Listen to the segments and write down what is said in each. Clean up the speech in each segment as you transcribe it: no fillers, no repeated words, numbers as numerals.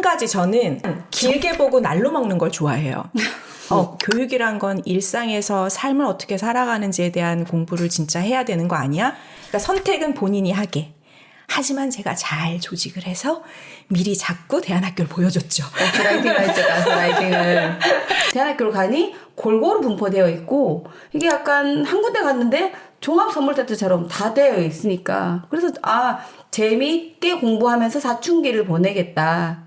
가지 저는 길게 보고 날로 먹는 걸 좋아해요. 교육이란 건 일상에서 삶을 어떻게 살아가는지에 대한 공부를 진짜 해야 되는 거 아니야? 그러니까 선택은 본인이 하게. 하지만 제가 잘 조직을 해서 미리 잡고 대안학교를 보여줬죠. 가스라이팅을 했죠, 가스라이팅을. 대안학교를 가니 골고루 분포되어 있고, 이게 약간 한 군데 갔는데 종합선물세트처럼 다 되어 있으니까. 그래서, 재미있게 공부하면서 사춘기를 보내겠다.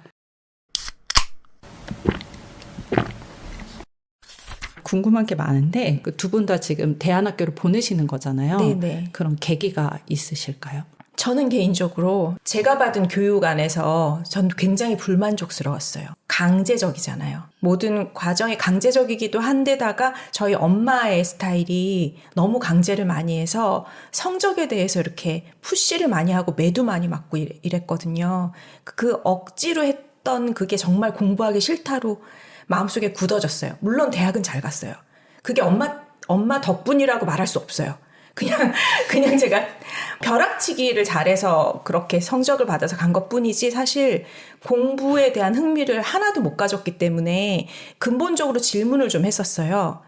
궁금한 게 많은데 두 분 다 지금 대안학교를 보내시는 거잖아요. 네네. 그런 계기가 있으실까요? 저는 개인적으로 제가 받은 교육 안에서 전 굉장히 불만족스러웠어요. 강제적이잖아요. 모든 과정이 강제적이기도 한데다가 저희 엄마의 스타일이 너무 강제를 많이 해서 성적에 대해서 이렇게 푸시를 많이 하고 매도 많이 맞고 이랬거든요. 그 억지로 했던 그게 정말 공부하기 싫다로 마음속에 굳어졌어요. 물론 대학은 잘 갔어요. 그게 엄마 덕분이라고 말할 수 없어요. 그냥 제가 벼락치기를 잘해서 그렇게 성적을 받아서 간 것뿐이지 사실 공부에 대한 흥미를 하나도 못 가졌기 때문에 근본적으로 질문을 좀 했었어요.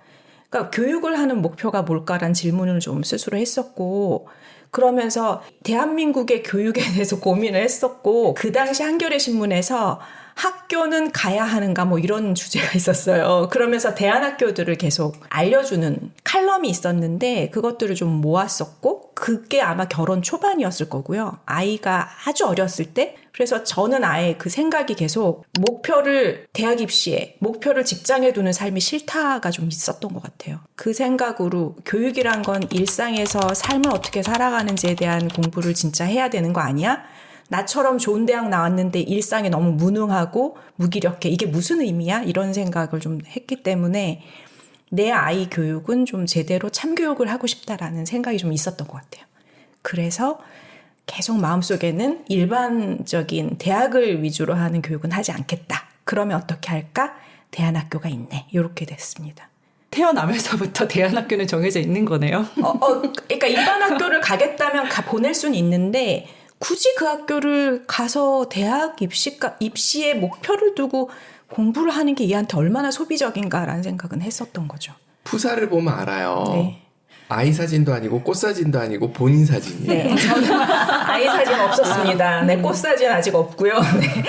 그러니까 교육을 하는 목표가 뭘까라는 질문을 좀 스스로 했었고 그러면서 대한민국의 교육에 대해서 고민을 했었고 그 당시 한겨레 신문에서 학교는 가야 하는가 뭐 이런 주제가 있었어요. 그러면서 대안학교들을 계속 알려주는 칼럼이 있었는데 그것들을 좀 모았었고 그게 아마 결혼 초반이었을 거고요. 아이가 아주 어렸을 때. 그래서 저는 아예 그 생각이 계속 목표를 대학 입시에 목표를 직장에 두는 삶이 싫다가 좀 있었던 것 같아요. 그 생각으로 교육이란 건 일상에서 삶을 어떻게 살아가는지에 대한 공부를 진짜 해야 되는 거 아니야? 나처럼 좋은 대학 나왔는데 일상에 너무 무능하고 무기력해. 이게 무슨 의미야? 이런 생각을 좀 했기 때문에 내 아이 교육은 좀 제대로 참교육을 하고 싶다라는 생각이 좀 있었던 것 같아요. 그래서 계속 마음속에는 일반적인 대학을 위주로 하는 교육은 하지 않겠다. 그러면 어떻게 할까? 대안학교가 있네. 이렇게 됐습니다. 태어나면서부터 대안학교는 정해져 있는 거네요. 그러니까 일반 학교를 가겠다면 보낼 수는 있는데 굳이 그 학교를 가서 대학 입시에 목표를 두고 공부를 하는 게 얘한테 얼마나 소비적인가라는 생각은 했었던 거죠. 푸사를 보면 알아요. 네. 아이 사진도 아니고 꽃 사진도 아니고 본인 사진이에요. 네, 저는 아이 사진 없었습니다. 네, 꽃 사진 아직 없고요. 네,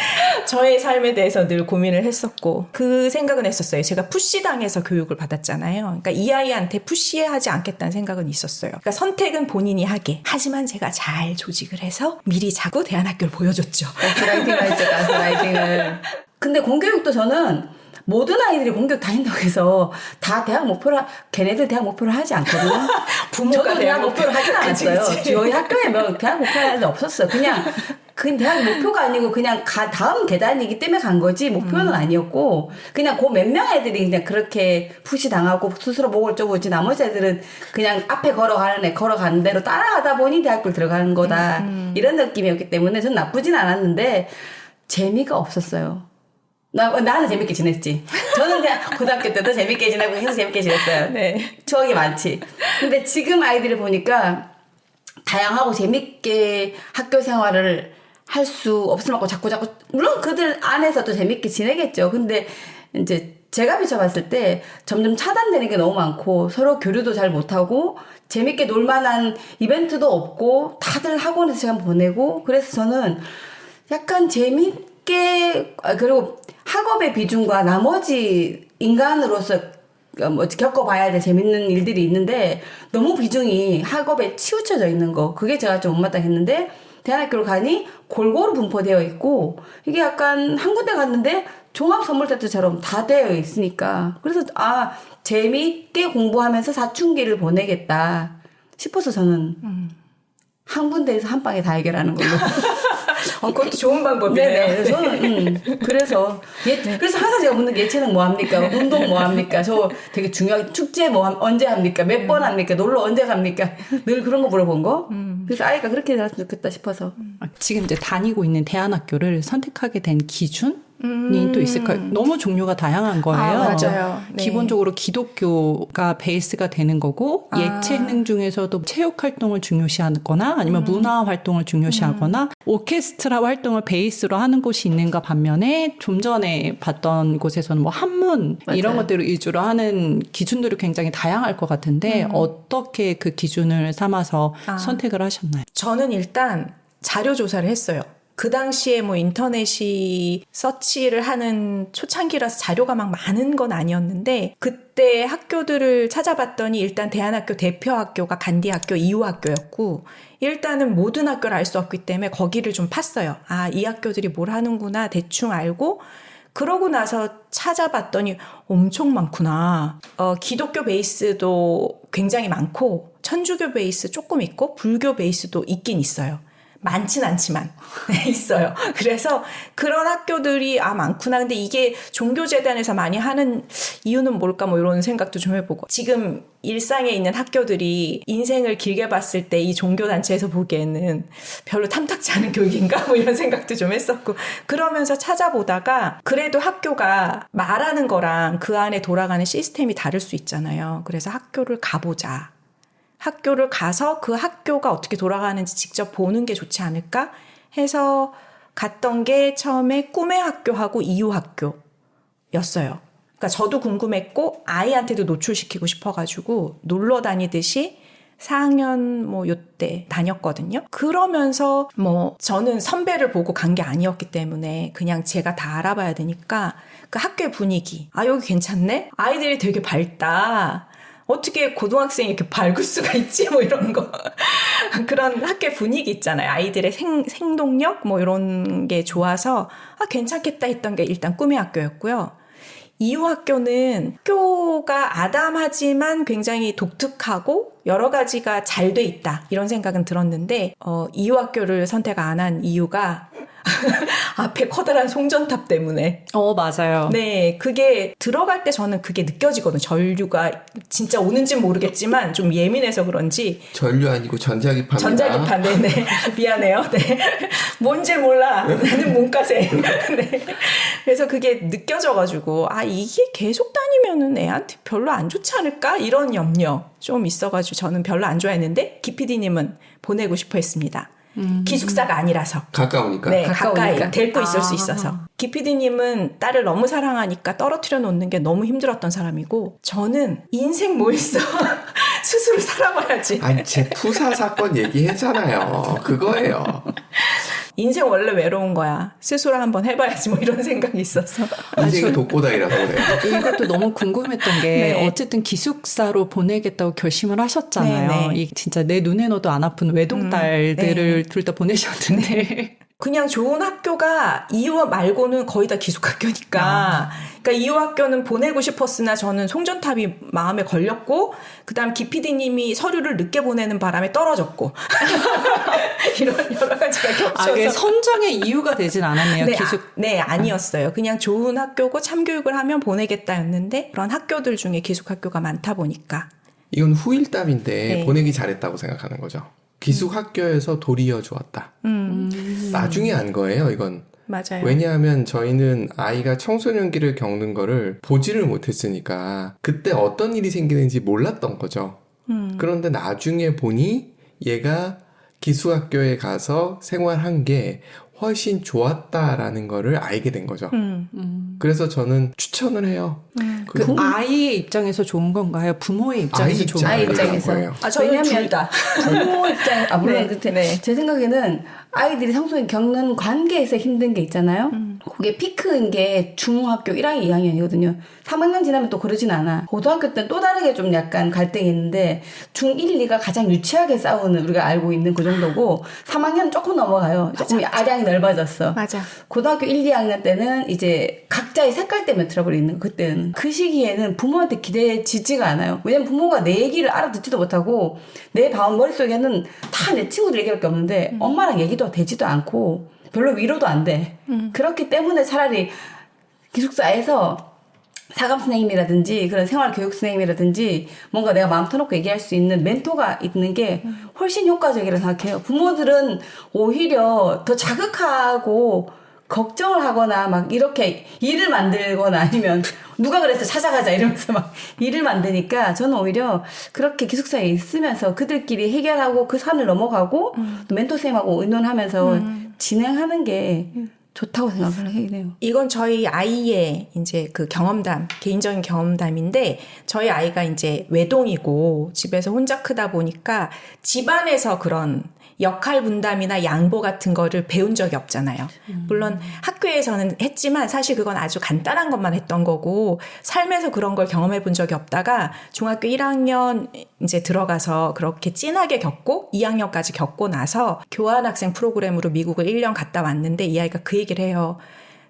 저의 삶에 대해서 늘 고민을 했었고 그 생각은 했었어요. 제가 푸시당해서 교육을 받았잖아요. 그러니까 이 아이한테 푸시하지 않겠다는 생각은 있었어요. 그러니까 선택은 본인이 하게. 하지만 제가 잘 조직을 해서 미리 잡고 대안학교를 보여줬죠. 가스라이팅을 했죠, 가스라이팅을. 근데 공교육도 저는 모든 아이들이 공교육 다닌다고 해서 다 대학 목표를 걔네들 대학 목표를 하지 않거든요. 부모가 저도 대학 목표를 하진 않았어요. 저희 학교에 대학 목표를 하는 애 없었어요. 그냥 대학 목표가 아니고 그냥 다음 계단이기 때문에 간 거지 목표는 아니었고 그냥 그 몇 명 애들이 그냥 그렇게 푸시 당하고 스스로 목을 쪼고지 나머지 애들은 그냥 앞에 걸어가는 대로 따라가다 보니 대학교를 들어가는 거다 이런 느낌이었기 때문에 전 나쁘진 않았는데 재미가 없었어요. 나는 재밌게 지냈지. 저는 그냥 고등학교 때도 재밌게 지내고 계속 재밌게 지냈어요. 네. 추억이 많지. 근데 지금 아이들을 보니까 다양하고 재밌게 학교 생활을 할 수 없을 만큼 자꾸 물론 그들 안에서도 재밌게 지내겠죠. 근데 이제 제가 비춰봤을 때 점점 차단되는 게 너무 많고 서로 교류도 잘 못하고 재밌게 놀만한 이벤트도 없고 다들 학원에서 시간 보내고 그래서 저는 약간 재밌게 그리고 학업의 비중과 나머지 인간으로서 겪어봐야 될 재밌는 일들이 있는데 너무 비중이 학업에 치우쳐져 있는 거 그게 제가 좀 못마땅했는데 대안학교를 가니 골고루 분포되어 있고 이게 약간 한 군데 갔는데 종합선물세트처럼 다 되어 있으니까 그래서 재미있게 공부하면서 사춘기를 보내겠다 싶어서 저는 한 군데에서 한 방에 다 해결하는 걸로. 그것도 좋은 방법이네요. 네네. 저는 그래서 항상 제가 묻는 게 예체능 뭐 합니까? 운동 뭐 합니까? 저 되게 중요하게 축제 언제 합니까? 몇 번 합니까? 놀러 언제 갑니까? 늘 그런 거 물어본 거. 그래서 아이가 그렇게 살았으면 좋겠다 싶어서. 지금 이제 다니고 있는 대안학교를 선택하게 된 기준 또 있을까요? 너무 종류가 다양한 거예요. 맞아요. 네. 기본적으로 기독교가 베이스가 되는 거고 예체능 중에서도 체육 활동을 중요시하거나 아니면 문화 활동을 중요시하거나 오케스트라 활동을 베이스로 하는 곳이 있는가 반면에 좀 전에 봤던 곳에서는 뭐 한문 이런 맞아요. 것들을 위주로 하는 기준들이 굉장히 다양할 것 같은데 어떻게 그 기준을 삼아서 선택을 하셨나요? 저는 일단 자료 조사를 했어요. 그 당시에 뭐 인터넷이 서치를 하는 초창기라서 자료가 막 많은 건 아니었는데 그때 학교들을 찾아봤더니 일단 대안학교 대표 학교가 간디학교 이후학교였고 일단은 모든 학교를 알 수 없기 때문에 거기를 좀 팠어요. 아, 이 학교들이 뭘 하는구나 대충 알고 그러고 나서 찾아봤더니 엄청 많구나. 기독교 베이스도 굉장히 많고 천주교 베이스 조금 있고 불교 베이스도 있긴 있어요. 많진 않지만 있어요. 그래서 그런 학교들이 많구나. 근데 이게 종교재단에서 많이 하는 이유는 뭘까 뭐 이런 생각도 좀 해보고 지금 일상에 있는 학교들이 인생을 길게 봤을 때 이 종교단체에서 보기에는 별로 탐탁지 않은 교육인가 뭐 이런 생각도 좀 했었고 그러면서 찾아보다가 그래도 학교가 말하는 거랑 그 안에 돌아가는 시스템이 다를 수 있잖아요. 그래서 학교를 가보자. 학교를 가서 그 학교가 어떻게 돌아가는지 직접 보는 게 좋지 않을까 해서 갔던 게 처음에 꿈의 학교하고 이유학교였어요. 그러니까 저도 궁금했고 아이한테도 노출시키고 싶어가지고 놀러 다니듯이 4학년 뭐 요때 다녔거든요. 그러면서 뭐 저는 선배를 보고 간 게 아니었기 때문에 그냥 제가 다 알아봐야 되니까 그 학교의 분위기 여기 괜찮네? 아이들이 되게 밝다. 어떻게 고등학생이 이렇게 밝을 수가 있지? 뭐 이런 거. 그런 학교 분위기 있잖아요. 아이들의 생동력? 뭐 이런 게 좋아서, 괜찮겠다 했던 게 일단 꿈의 학교였고요. 이후 학교는 학교가 아담하지만 굉장히 독특하고 여러 가지가 잘 돼 있다. 이런 생각은 들었는데, 이후 학교를 선택 안 한 이유가 앞에 커다란 송전탑 때문에. 맞아요. 네, 그게 들어갈 때 저는 그게 느껴지거든요. 전류가 진짜 오는지 모르겠지만 좀 예민해서 그런지. 전류 아니고 전자기파입니다. 전자기파, 네네. 미안해요. 네. 뭔지 몰라. 나는 문과생. 네. 그래서 그게 느껴져가지고, 이게 계속 다니면은 애한테 별로 안 좋지 않을까? 이런 염려 좀 있어가지고 저는 별로 안 좋아했는데, 기피디님은 보내고 싶어 했습니다. 기숙사가 아니라서. 가까우니까. 네, 가까우니까. 가까이 데리고 있을 수 있어서. 기피디님은 딸을 너무 사랑하니까 떨어뜨려 놓는 게 너무 힘들었던 사람이고 저는 인생 뭐 있어. 스스로 살아봐야지. 아니 제 푸사 사건 얘기했잖아요. 그거예요. 인생 원래 외로운 거야. 스스로 한번 해봐야지 뭐 이런 생각이 있어서. 인생이 독고다이라서 그래요. 이것도 너무 궁금했던 게 네. 어쨌든 기숙사로 보내겠다고 결심을 하셨잖아요. 네, 네. 이 진짜 내 눈에 넣어도 안 아픈 외동딸들을 네. 둘 다 보내셨는데 그냥 좋은 학교가 이유 말고는 거의 다 기숙학교니까. 그러니까 이유 학교는 보내고 싶었으나 저는 송전탑이 마음에 걸렸고 그다음 기피디님이 서류를 늦게 보내는 바람에 떨어졌고 이런 여러 가지가 겹쳐서 그게 선정의 이유가 되진 않았네요. 네, 기숙 네, 아니었어요. 그냥 좋은 학교고 참교육을 하면 보내겠다였는데 그런 학교들 중에 기숙학교가 많다 보니까. 이건 후일담인데 네. 보내기 잘했다고 생각하는 거죠. 기숙학교에서 도리어 좋았다. 나중에 안 거예요, 이건. 맞아요. 왜냐하면 저희는 아이가 청소년기를 겪는 거를 보지를 못했으니까 그때 어떤 일이 생기는지 몰랐던 거죠. 그런데 나중에 보니 얘가 기숙학교에 가서 생활한 게 훨씬 좋았다라는 거를 알게 된 거죠. 그래서 저는 추천을 해요. 그 아이의 입장에서 좋은 건가요? 부모의 입장에서 좋은 아이 건가요? 입장에서. 거예요. 저는 왜냐면 둘 다. 부모 입장, 물론 네, 그때 네. 제 생각에는 아이들이 성소년 겪는 관계에서 힘든 게 있잖아요. 그게 피크인 게 중학교 1학년, 2학년이거든요. 3학년 지나면 또 그러진 않아. 고등학교 때는 또 다르게 좀 약간 갈등이 있는데 중1, 2가 가장 유치하게 싸우는 우리가 알고 있는 그 정도고 3학년 조금 넘어가요. 조금 아량이 넓어졌어. 맞아. 고등학교 1, 2학년 때는 이제 각자의 색깔 때문에 트러블이 있는 거. 그때는 그 시기에는 부모한테 기대지지가 않아요. 왜냐면 부모가 내 얘기를 알아듣지도 못하고 내 머릿속에는 다 내 친구들 얘기밖에 없는데 엄마랑 얘기도 되지도 않고 별로 위로도 안 돼. 그렇기 때문에 차라리 기숙사에서 사감 선생님이라든지 그런 생활교육 선생님이라든지 뭔가 내가 마음 터놓고 얘기할 수 있는 멘토가 있는 게 훨씬 효과적이라고 생각해요. 부모들은 오히려 더 자극하고 걱정을 하거나 막 이렇게 일을 만들거나 아니면 누가 그래서 찾아가자 이러면서 막 일을 만드니까 저는 오히려 그렇게 기숙사에 있으면서 그들끼리 해결하고 그 산을 넘어가고 또 멘토쌤하고 의논하면서 진행하는 게 좋다고 생각을 하게 돼요. 이건 저희 아이의 이제 그 경험담, 개인적인 경험담인데 저희 아이가 이제 외동이고 집에서 혼자 크다 보니까 집안에서 그런 역할 분담이나 양보 같은 거를 배운 적이 없잖아요. 물론 학교에서는 했지만 사실 그건 아주 간단한 것만 했던 거고 삶에서 그런 걸 경험해 본 적이 없다가 중학교 1학년 이제 들어가서 그렇게 진하게 겪고 2학년까지 겪고 나서 교환학생 프로그램으로 미국을 1년 갔다 왔는데 이 아이가 그 얘기를 해요.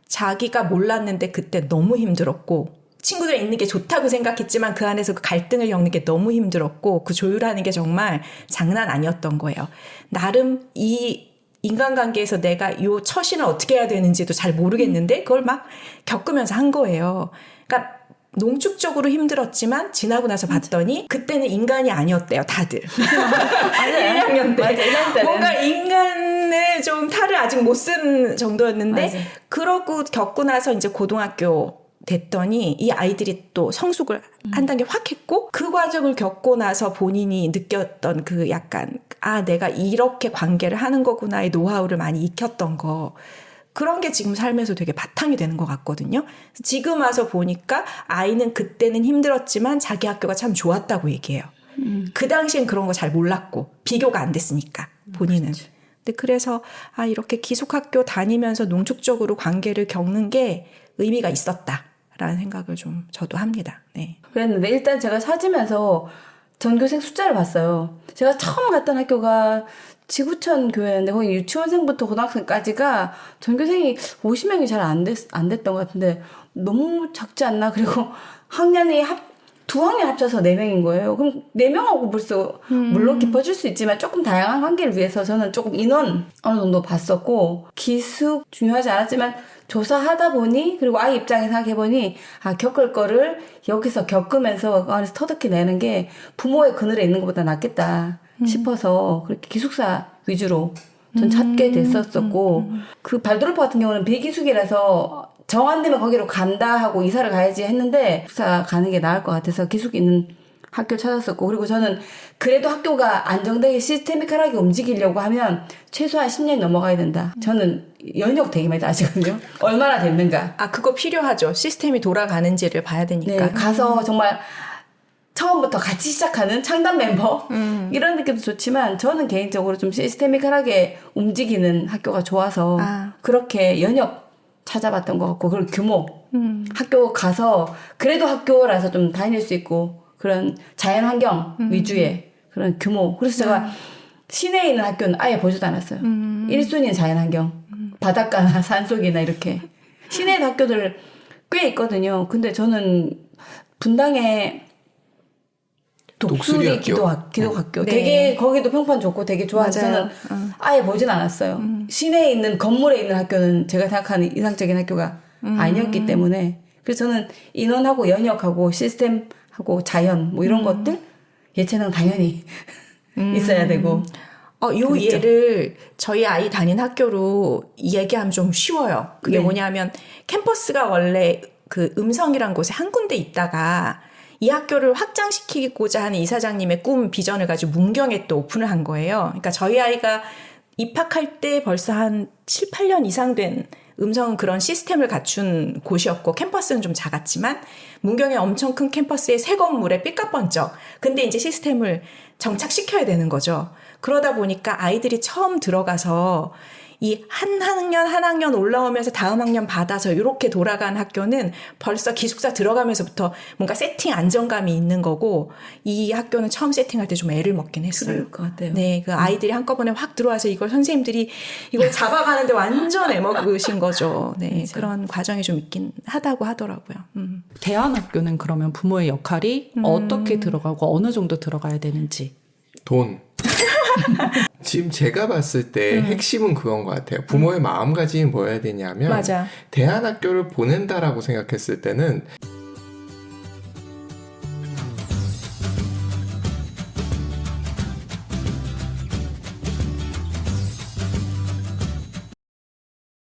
자기가 몰랐는데 그때 너무 힘들었고 친구들 있는 게 좋다고 생각했지만 그 안에서 그 갈등을 겪는 게 너무 힘들었고 그 조율하는 게 정말 장난 아니었던 거예요. 나름 이 인간관계에서 내가 요 처신을 어떻게 해야 되는지도 잘 모르겠는데 그걸 막 겪으면서 한 거예요. 그러니까 농축적으로 힘들었지만 지나고 나서 봤더니 그때는 인간이 아니었대요, 다들. 1학년 때. 맞아, 1학년 때는. 뭔가 인간의 좀 탈을 아직 못 쓴 정도였는데 맞아. 그러고 겪고 나서 이제 고등학교 됐더니 이 아이들이 또 성숙을 한 단계 확 했고 그 과정을 겪고 나서 본인이 느꼈던 그 약간 내가 이렇게 관계를 하는 거구나의 노하우를 많이 익혔던 거 그런 게 지금 삶에서 되게 바탕이 되는 것 같거든요. 지금 와서 보니까 아이는 그때는 힘들었지만 자기 학교가 참 좋았다고 얘기해요. 그 당시엔 그런 거 잘 몰랐고 비교가 안 됐으니까 본인은. 근데 그래서 이렇게 기숙학교 다니면서 농축적으로 관계를 겪는 게 의미가 있었다. 라는 생각을 좀 저도 합니다. 네. 그랬는데 일단 제가 찾으면서 전교생 숫자를 봤어요. 제가 처음 갔던 학교가 지구촌 교회였는데 거기 유치원생부터 고등학생까지가 전교생이 50명이 잘 안 됐던 것 같은데 너무 작지 않나? 그리고 학년이 두 학년 합쳐서 4명인 거예요. 그럼 4명하고 벌써 물론 깊어질 수 있지만 조금 다양한 관계를 위해서 저는 조금 인원 어느 정도 봤었고 기숙 중요하지 않았지만 조사하다 보니 그리고 아이 입장에 생각해보니 겪을 거를 여기서 겪으면서 그 안에서 터득해 내는 게 부모의 그늘에 있는 것보다 낫겠다 싶어서 그렇게 기숙사 위주로 전 찾게 됐었었고 그 발도르프 같은 경우는 비기숙이라서 정 안 되면 거기로 간다 하고 이사를 가야지 했는데 기숙사 가는 게 나을 것 같아서 기숙 있는 학교를 찾았었고 그리고 저는 그래도 학교가 안정되게 시스테미컬하게 움직이려고 하면 최소한 10년이 넘어가야 된다. 저는 연역 되게 많이 따지거든요. 얼마나 됐는가. 그거 필요하죠. 시스템이 돌아가는지를 봐야 되니까. 네, 가서 정말 처음부터 같이 시작하는 창단 멤버 이런 느낌도 좋지만 저는 개인적으로 좀 시스테미컬하게 움직이는 학교가 좋아서 그렇게 연역 찾아봤던 것 같고 그리고 규모 학교 가서 그래도 학교라서 좀 다닐 수 있고 그런 자연환경 위주의 그런 규모 그래서 제가 시내에 있는 학교는 아예 보지도 않았어요. 1순위는 자연환경 바닷가나 산속이나 이렇게 시내에 학교들 꽤 있거든요. 근데 저는 분당에 독수리 기독학교 네. 되게 거기도 평판 좋고 되게 좋아해서 저는 아예 보진 않았어요. 시내에 있는 건물에 있는 학교는 제가 생각하는 이상적인 학교가 아니었기 때문에 그래서 저는 인원하고 연역하고 시스템하고 자연 뭐 이런 것들 예체능 당연히 있어야 되고 요 그랬죠. 예를 저희 아이 다닌 학교로 얘기하면 좀 쉬워요. 그게 네. 뭐냐면 캠퍼스가 원래 그 음성이란 곳에 한 군데 있다가 이 학교를 확장시키고자 하는 이사장님의 꿈, 비전을 가지고 문경에 또 오픈을 한 거예요. 그러니까 저희 아이가 입학할 때 벌써 한 7, 8년 이상 된 음성 그런 시스템을 갖춘 곳이었고 캠퍼스는 좀 작았지만 문경에 엄청 큰 캠퍼스의 새 건물에 삐까뻔쩍. 근데 이제 시스템을 정착시켜야 되는 거죠. 그러다 보니까 아이들이 처음 들어가서 이 한 학년 올라오면서 다음 학년 받아서 이렇게 돌아간 학교는 벌써 기숙사 들어가면서부터 뭔가 세팅 안정감이 있는 거고 이 학교는 처음 세팅할 때 좀 애를 먹긴 했어요. 그럴 것 같아요. 네, 그 아이들이 한꺼번에 확 들어와서 이걸 선생님들이 이걸 잡아가는데 완전 애먹으신 거죠. 네, 그렇죠. 그런 과정이 좀 있긴 하다고 하더라고요. 대안학교는 그러면 부모의 역할이 어떻게 들어가고 어느 정도 들어가야 되는지. 돈. 지금 제가 봤을 때 핵심은 그건 것 같아요. 부모의 마음가짐이 뭐여야 되냐면 맞아. 대안학교를 보낸다라고 생각했을 때는